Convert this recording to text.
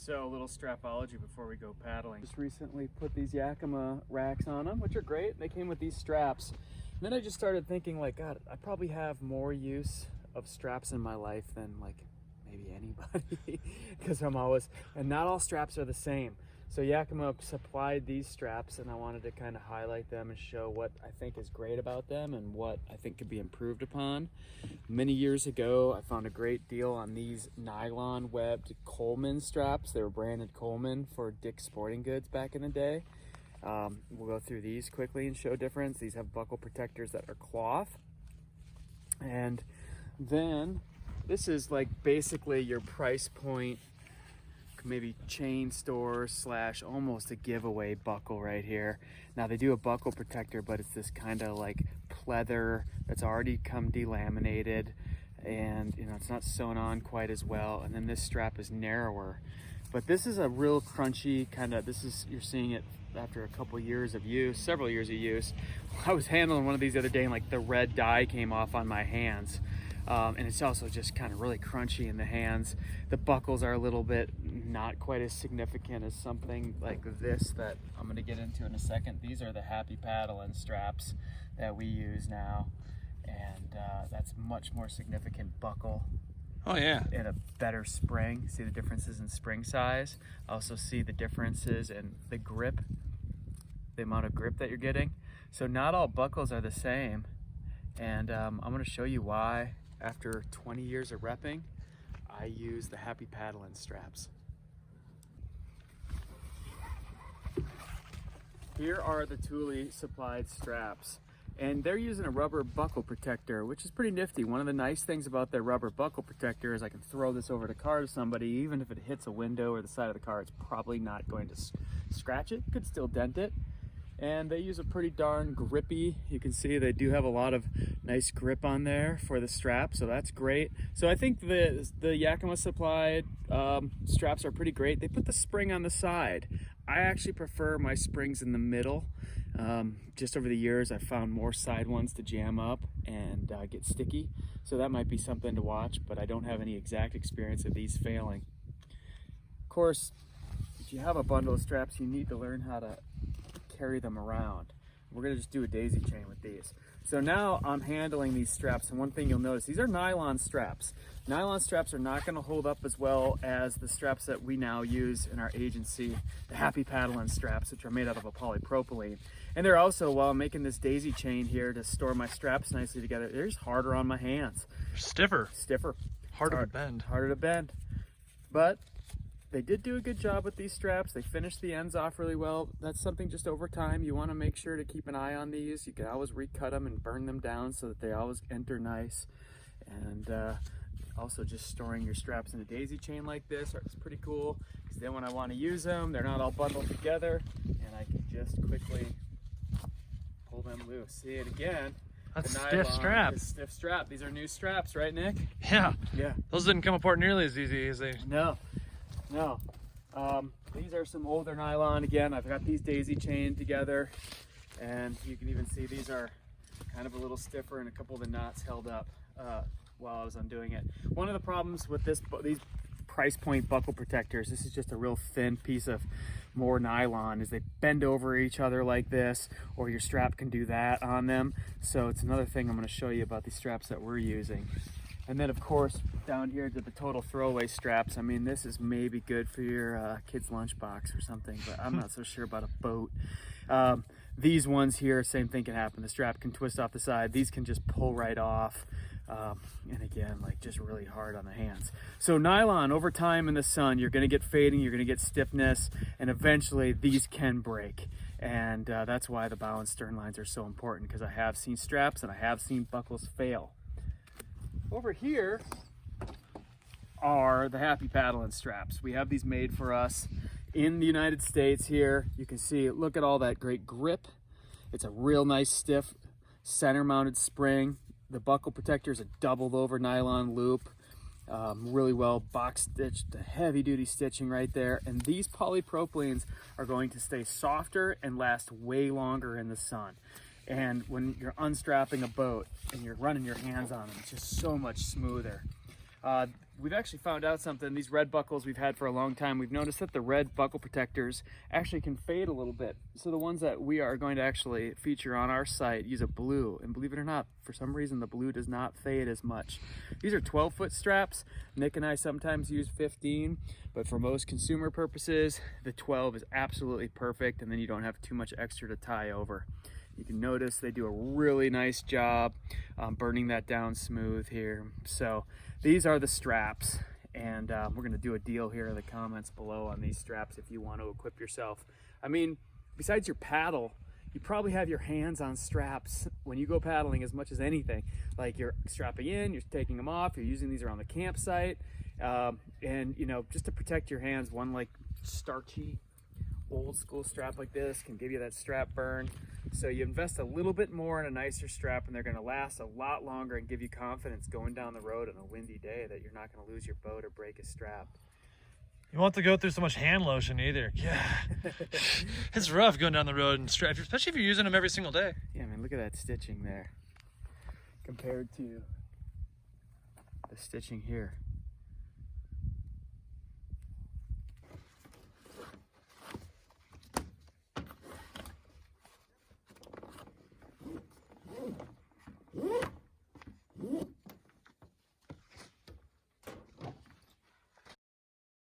So a little Strapology before we go paddling. Just recently put these Yakima racks on them, which are great. They came with these straps. And then I just started thinking like, God, I probably have more use of straps in my life than like maybe anybody because I'm always, and not all straps are the same. So Yakima supplied these straps and I wanted to kind of highlight them and show what I think is great about them and what I think could be improved upon. Many years ago, I found a great deal on these nylon webbed Coleman straps. They were branded Coleman for Dick's Sporting Goods back in the day. We'll go through these quickly and show difference. These have buckle protectors that are cloth. And then this is like basically your price point, maybe chain store slash almost a giveaway buckle right here. Now they do a buckle protector, but it's this kind of like pleather that's already come delaminated, and you know it's not sewn on quite as well. And then this strap is narrower, but this is a real crunchy kind of, this is, you're seeing it after a couple years of use, several years of use. I was handling one of these the other day and like the red dye came off on my hands. And it's also just kind of really crunchy in the hands. The buckles are a little bit not quite as significant as something like this that I'm going to get into in a second. These are the Happy Paddlin straps that we use now, and that's much more significant buckle. Oh yeah. And a better spring. See the differences in spring size. Also see the differences in the grip, the amount of grip that you're getting. So not all buckles are the same, and I'm going to show you why. After 20 years of repping, I use the Happy Paddlin straps. Here are the Thule supplied straps, and they're using a rubber buckle protector, which is pretty nifty. One of the nice things about their rubber buckle protector is I can throw this over the car to somebody. Even if it hits a window or the side of the car, it's probably not going to scratch it. Could still dent it. And they use a pretty darn grippy, you can see they do have a lot of nice grip on there for the strap, so that's great. So I think the Yakima supplied straps are pretty great. They put the spring on the side. I actually prefer my springs in the middle. Just over the years I've found more side ones to jam up and get sticky, so that might be something to watch, but I don't have any exact experience of these failing. Of course, if you have a bundle of straps, you need to learn how to carry them around. We're gonna just do a daisy chain with these. So now I'm handling these straps, and one thing you'll notice, these are nylon straps. Nylon straps are not gonna hold up as well as the straps that we now use in our agency, the Happy Paddlin straps, which are made out of a polypropylene. And they're also, while I'm making this daisy chain here to store my straps nicely together, they're just harder on my hands. Stiffer. Harder to bend. Harder to bend. But they did do a good job with these straps. They finished the ends off really well. That's something just over time. You want to make sure to keep an eye on these. You can always recut them and burn them down so that they always enter nice. And also just storing your straps in a daisy chain like this is pretty cool, because then when I want to use them, they're not all bundled together and I can just quickly pull them loose. See it again. That's stiff strap. Stiff strap. These are new straps, right, Nick? Yeah. Yeah. Those didn't come apart nearly as easy as they. No. No, these are some older nylon. Again, I've got these daisy chained together, and you can even see these are kind of a little stiffer and a couple of the knots held up while I was undoing it. One of the problems with these price point buckle protectors, this is just a real thin piece of more nylon, is they bend over each other like this, or your strap can do that on them. So it's another thing I'm going to show you about these straps that we're using. And then of course down here to the total throwaway straps. I mean, this is maybe good for your kid's lunchbox or something, but I'm not so sure about a boat. These ones here, same thing can happen. The strap can twist off the side. These can just pull right off. And again, like just really hard on the hands. So nylon, over time in the sun, you're gonna get fading, you're gonna get stiffness, and eventually these can break. And that's why the bow and stern lines are so important, because I have seen straps and I have seen buckles fail. Over here are the Happy Paddlin straps. We have these made for us in the United States here. You can see, look at all that great grip. It's a real nice stiff center mounted spring. The buckle protector is a doubled over nylon loop. Really well box stitched, heavy duty stitching right there. And these polypropylenes are going to stay softer and last way longer in the sun. And when you're unstrapping a boat and you're running your hands on them, it's just so much smoother. we've actually found out something. These red buckles we've had for a long time, we've noticed that the red buckle protectors actually can fade a little bit. So the ones that we are going to actually feature on our site use a blue, and believe it or not, for some reason the blue does not fade as much. These are 12-foot straps. Nick and I sometimes use 15, but for most consumer purposes, the 12 is absolutely perfect, and then you don't have too much extra to tie over. You can notice they do a really nice job burning that down smooth here. So these are the straps, and we're gonna do a deal here in the comments below on these straps if you want to equip yourself. I mean, besides your paddle, you probably have your hands on straps when you go paddling as much as anything. Like you're strapping in, you're taking them off, you're using these around the campsite, and you know, just to protect your hands, one like starchy old school strap like this can give you that strap burn. So you invest a little bit more in a nicer strap and they're going to last a lot longer and give you confidence going down the road on a windy day that you're not going to lose your boat or break a strap. You won't have to go through so much hand lotion either. Yeah. It's rough going down the road and strap, especially if you're using them every single day. Yeah, man, look at that stitching there compared to the stitching here.